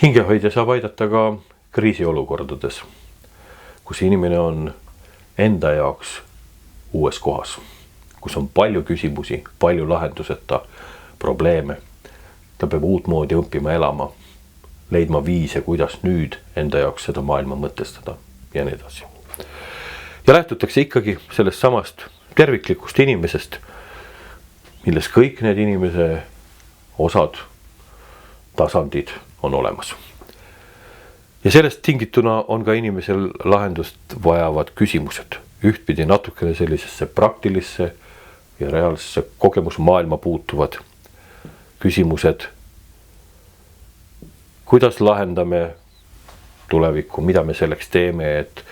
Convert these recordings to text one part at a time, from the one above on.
hingehoidja saab aidata ka kriisiolukordades, kus inimene on enda jaoks uues kohas, kus on palju küsimusi, palju lahenduseta probleeme. Ta peab uutmoodi õppima elama, leidma viise, kuidas nüüd enda jaoks seda maailma mõtestada ja nii edasi. Ja lähtutakse ikkagi sellest samast terviklikust inimesest, milles kõik need inimese osad, tasandid on olemas. Ja sellest tingituna on ka inimesel lahendust vajavad küsimused. Ühtpidi natukene sellisesse praktilisse ja reaalsesse kogemusmaailma puutuvad küsimused, kuidas lahendame tulevikku, mida me selleks teeme, et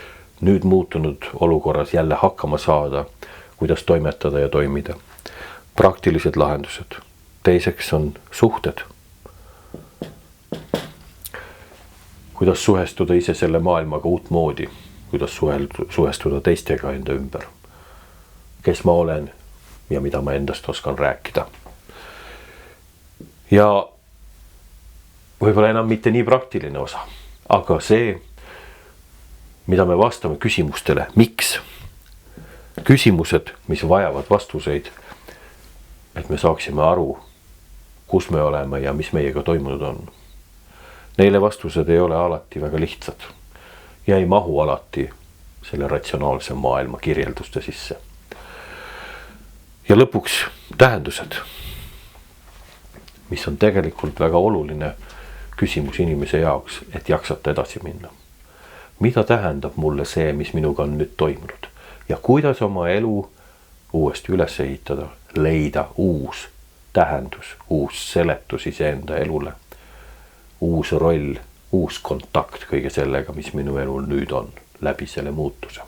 nüüd muutunud olukorras jälle hakkama saada, kuidas toimetada ja toimida. Praktilised lahendused. Teiseks on suhted. Kuidas suhestuda ise selle maailmaga uutmoodi, kuidas suhestuda teistega enda ümber. Kes ma olen ja mida ma endast oskan rääkida. Ja võib-olla enam mitte nii praktiline osa, aga see, mida me vastame küsimustele, miks? Küsimused, mis vajavad vastuseid, et me saaksime aru, kus me oleme ja mis meiega toimunud on. Neile vastused ei ole alati väga lihtsad ja ei mahu alati selle ratsionaalse maailma kirjelduste sisse. Ja lõpuks tähendused, mis on tegelikult väga oluline küsimus inimese jaoks, et jaksata edasi minna. Mida tähendab mulle see, mis minuga on nüüd toimunud ja kuidas oma elu uuesti üles ehitada, leida uus tähendus, uus seletus iseenda elule, uus roll, uus kontakt kõige sellega, mis minu elul nüüd on läbi selle muutuse.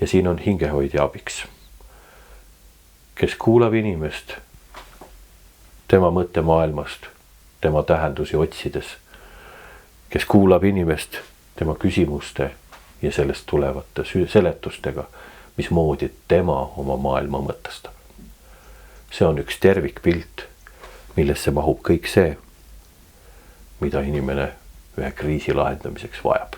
Ja siin on hingehoidja abiks, kes kuulab inimest tema mõttemaailmast, tema tähendusi otsides, kes kuulab inimest tema küsimuste ja sellest tulevate seletustega, mismoodi tema oma maailma mõtestab. See on üks tervikpilt, millesse mahub kõik see, mida inimene ühe kriisi lahendamiseks vajab.